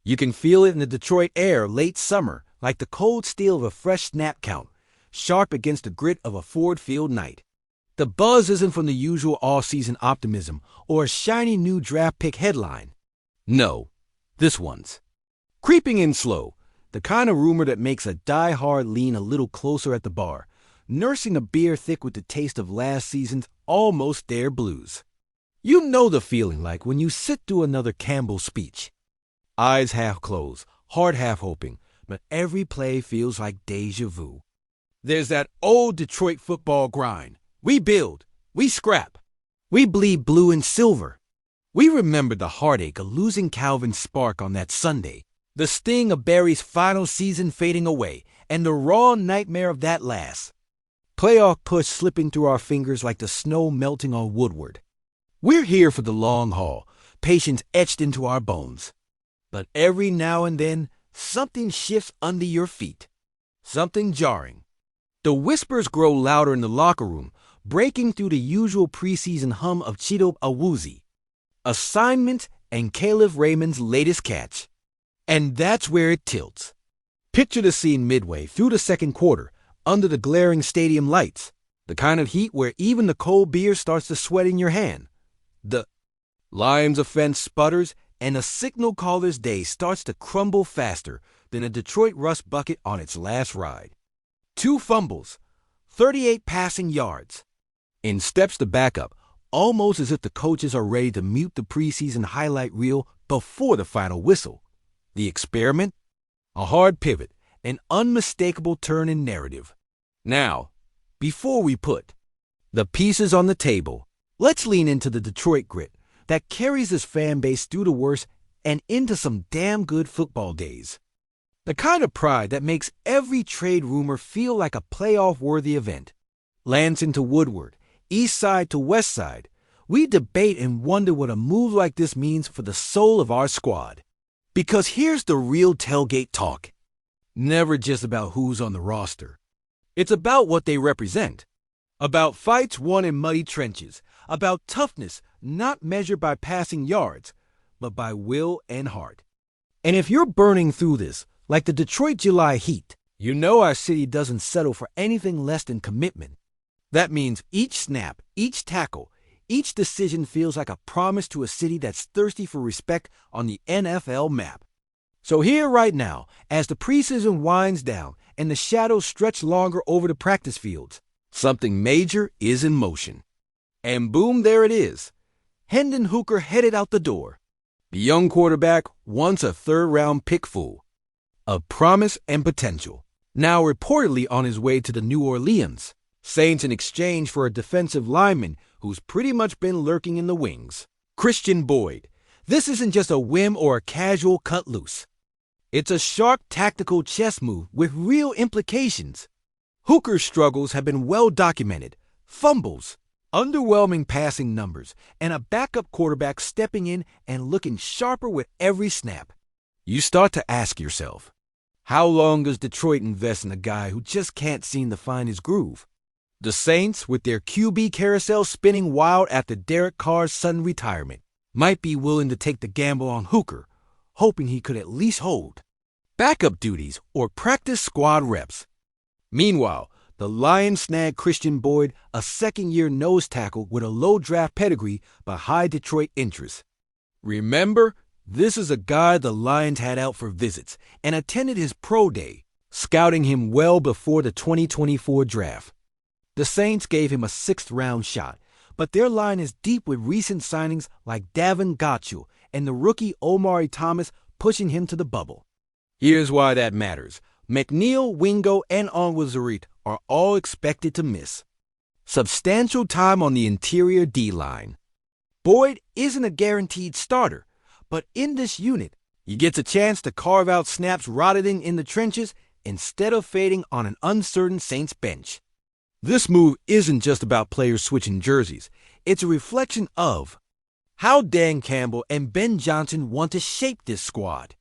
You can feel it in the Detroit air late summer, like the cold steel of a fresh snap count, sharp against the grit of a Ford Field night. The buzz isn't from the usual all-season optimism or a shiny new draft pick headline. No, this one's creeping in slow, the kind of rumor that makes a die-hard lean a little closer at the bar, nursing a beer thick with the taste of last season's almost there blues. You know the feeling like when you sit through another Campbell speech. Eyes half closed, heart half hoping, but every play feels like deja vu. There's that old Detroit football grind. We build, we scrap, we bleed blue and silver. We remember the heartache of losing Calvin Spark on that Sunday, the sting of Barry's final season fading away, and the raw nightmare of that last playoff push slipping through our fingers like the snow melting on Woodward. We're here for the long haul, patience etched into our bones. But every now and then, something shifts under your feet. Something jarring. The whispers grow louder in the locker room, breaking through the usual preseason hum of Chido Awuzie, assignment, and Caleb Raymond's latest catch. And that's where it tilts. Picture the scene midway through the second quarter, under the glaring stadium lights, the kind of heat where even the cold beer starts to sweat in your hand. The Lions offense sputters, and a signal caller's day starts to crumble faster than a Detroit rust bucket on its last ride. 2 fumbles, 38 passing yards. In steps the backup, almost as if the coaches are ready to mute the preseason highlight reel before the final whistle. The experiment? A hard pivot, an unmistakable turn in narrative. Now, before we put the pieces on the table, let's lean into the Detroit grit that carries this fan base through the worst and into some damn good football days. The kind of pride that makes every trade rumor feel like a playoff-worthy event. Lansing to Woodward, East Side to West Side, we debate and wonder what a move like this means for the soul of our squad. Because here's the real tailgate talk. Never just about who's on the roster. It's about what they represent. About fights won in muddy trenches. About toughness not measured by passing yards, but by will and heart. And if you're burning through this, like the Detroit July heat, you know our city doesn't settle for anything less than commitment. That means each snap, each tackle, each decision feels like a promise to a city that's thirsty for respect on the NFL map. So here right now, as the preseason winds down and the shadows stretch longer over the practice fields, something major is in motion. And boom, there it is. Hendon Hooker headed out the door. The young quarterback, once a third-round pick fool. Of promise and potential. Now reportedly on his way to the New Orleans Saints in exchange for a defensive lineman who's pretty much been lurking in the wings. Christian Boyd. This isn't just a whim or a casual cut loose. It's a sharp tactical chess move with real implications. Hooker's struggles have been well documented. Fumbles, underwhelming passing numbers, and a backup quarterback stepping in and looking sharper with every snap. You start to ask yourself, how long does Detroit invest in a guy who just can't seem to find his groove? The Saints, with their QB carousel spinning wild after Derek Carr's sudden retirement, might be willing to take the gamble on Hooker, hoping he could at least hold backup duties or practice squad reps. Meanwhile, the Lions snagged Christian Boyd, a second-year nose tackle with a low draft pedigree but high Detroit interest. Remember, this is a guy the Lions had out for visits and attended his pro day, scouting him well before the 2024 draft. The Saints gave him a 6th-round shot, but their line is deep with recent signings like Davin Gotchel and the rookie Omari Thomas pushing him to the bubble. Here's why that matters. McNeil, Wingo, and Onwuzurike are all expected to miss substantial time on the interior D-line. Boyd isn't a guaranteed starter, but in this unit, he gets a chance to carve out snaps rotting in the trenches instead of fading on an uncertain Saints bench. This move isn't just about players switching jerseys. It's a reflection of how Dan Campbell and Ben Johnson want to shape this squad.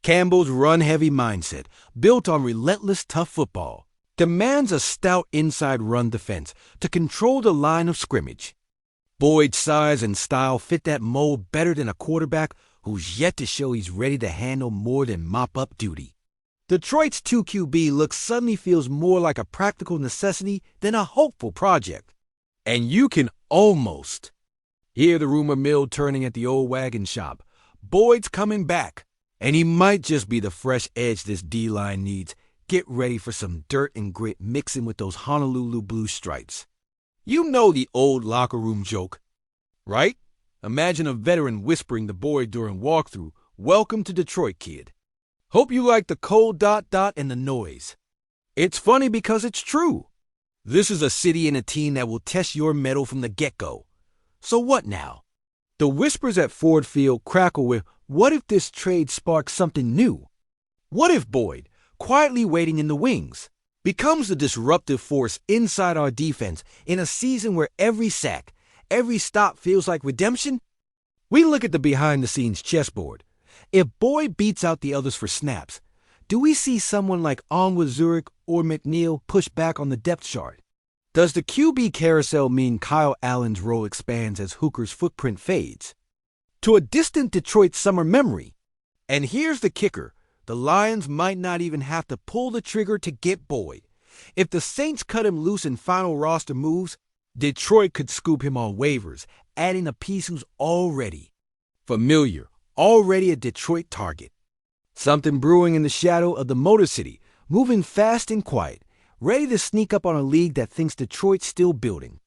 Campbell's run-heavy mindset, built on relentless tough football, demands a stout inside run defense to control the line of scrimmage. Boyd's size and style fit that mold better than a quarterback who's yet to show he's ready to handle more than mop-up duty. Detroit's 2QB look suddenly feels more like a practical necessity than a hopeful project. And you can almost hear the rumor mill turning at the old wagon shop. Boyd's coming back, and he might just be the fresh edge this D-line needs. Get ready for some dirt and grit mixing with those Honolulu blue stripes. You know the old locker room joke, right? Imagine a veteran whispering to Boyd during walkthrough, "Welcome to Detroit, kid. Hope you like the cold ... and the noise." It's funny because it's true. This is a city and a team that will test your mettle from the get-go. So what now? The whispers at Ford Field crackle with, what if this trade sparks something new? What if Boyd, quietly waiting in the wings, becomes the disruptive force inside our defense in a season where every sack, every stop feels like redemption? We look at the behind-the-scenes chessboard. If Boyd beats out the others for snaps, do we see someone like Onward Zurich or McNeil push back on the depth chart? Does the QB carousel mean Kyle Allen's role expands as Hooker's footprint fades to a distant Detroit summer memory? And here's the kicker. The Lions might not even have to pull the trigger to get Boyd. If the Saints cut him loose in final roster moves, Detroit could scoop him on waivers, adding a piece who's already familiar, already a Detroit target. Something brewing in the shadow of the Motor City, moving fast and quiet, ready to sneak up on a league that thinks Detroit's still building.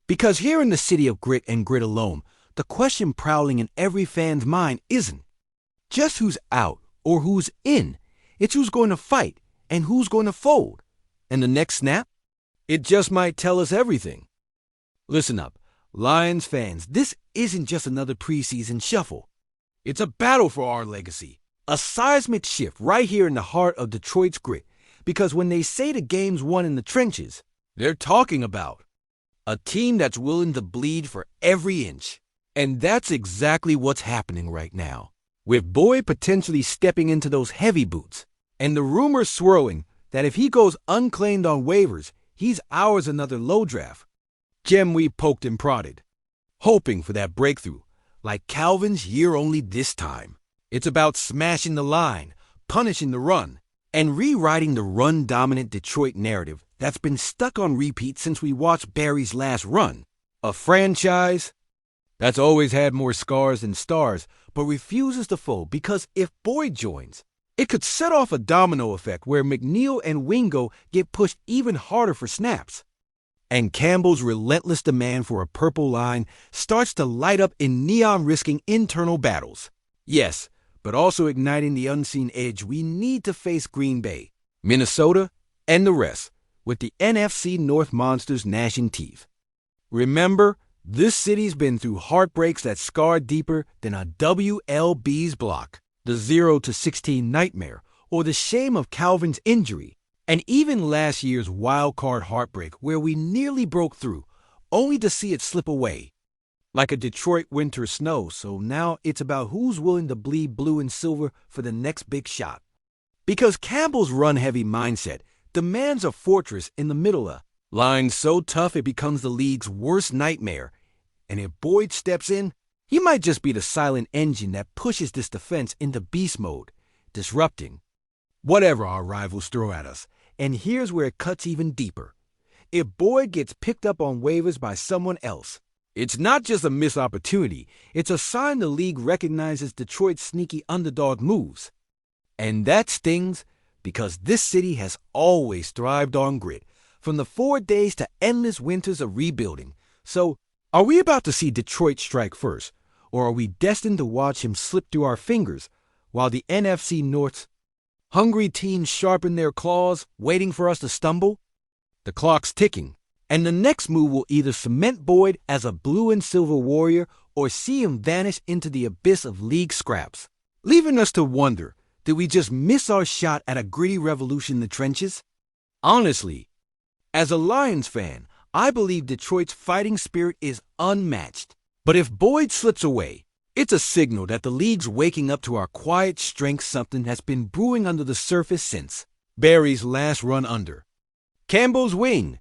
Because here in the city of grit and grit alone, the question prowling in every fan's mind isn't just who's out or who's in. It's who's going to fight and who's going to fold. And the next snap? It just might tell us everything. Listen up, Lions fans, this isn't just another preseason shuffle. It's a battle for our legacy. A seismic shift right here in the heart of Detroit's grit. Because when they say the game's won in the trenches, they're talking about a team that's willing to bleed for every inch. And that's exactly what's happening right now. With Boyd potentially stepping into those heavy boots, and the rumors swirling that if he goes unclaimed on waivers, he's ours another low draft. Gem we poked and prodded, hoping for that breakthrough, like Calvin's year only this time. It's about smashing the line, punishing the run, and rewriting the run-dominant Detroit narrative that's been stuck on repeat since we watched Barry's last run. A franchise that's always had more scars than stars, but refuses to fold because if Boyd joins, it could set off a domino effect where McNeil and Wingo get pushed even harder for snaps. And Campbell's relentless demand for a purple line starts to light up in neon-risking internal battles. Yes, but also igniting the unseen edge we need to face Green Bay, Minnesota, and the rest, with the NFC North monsters gnashing teeth. Remember, this city's been through heartbreaks that scar deeper than a WLB's block, the 0-16 nightmare, or the shame of Calvin's injury, and even last year's wild-card heartbreak where we nearly broke through, only to see it slip away. Like a Detroit winter snow, so now it's about who's willing to bleed blue and silver for the next big shot. Because Campbell's run-heavy mindset demands a fortress in the middle of line so tough it becomes the league's worst nightmare. And if Boyd steps in, he might just be the silent engine that pushes this defense into beast mode, disrupting whatever our rivals throw at us. And here's where it cuts even deeper. If Boyd gets picked up on waivers by someone else, it's not just a missed opportunity, it's a sign the league recognizes Detroit's sneaky underdog moves. And that stings because this city has always thrived on grit, from the 4 days to endless winters of rebuilding. So, are we about to see Detroit strike first, or are we destined to watch him slip through our fingers while the NFC North's hungry teams sharpen their claws, waiting for us to stumble? The clock's ticking, and the next move will either cement Boyd as a blue and silver warrior or see him vanish into the abyss of league scraps, leaving us to wonder, did we just miss our shot at a gritty revolution in the trenches? Honestly, as a Lions fan, I believe Detroit's fighting spirit is unmatched. But if Boyd slips away, it's a signal that the league's waking up to our quiet strength, something that's been brewing under the surface since Barry's last run under Campbell's wing.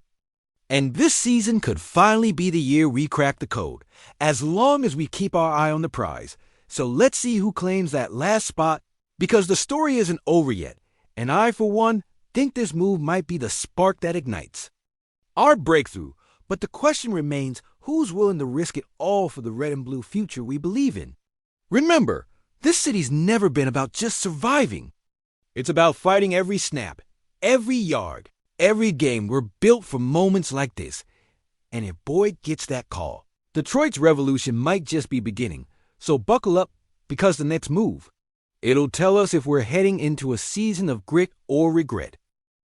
And this season could finally be the year we crack the code, as long as we keep our eye on the prize, So let's see who claims that last spot, because the story isn't over yet, and I, for one, think this move might be the spark that ignites our breakthrough. But the question remains, who's willing to risk it all for the red and blue future we believe in? Remember, this city's never been about just surviving. It's about fighting every snap, every yard, every game. We're built for moments like this. And if Boyd gets that call, Detroit's revolution might just be beginning. So buckle up, because the next move, it'll tell us if we're heading into a season of grit or regret.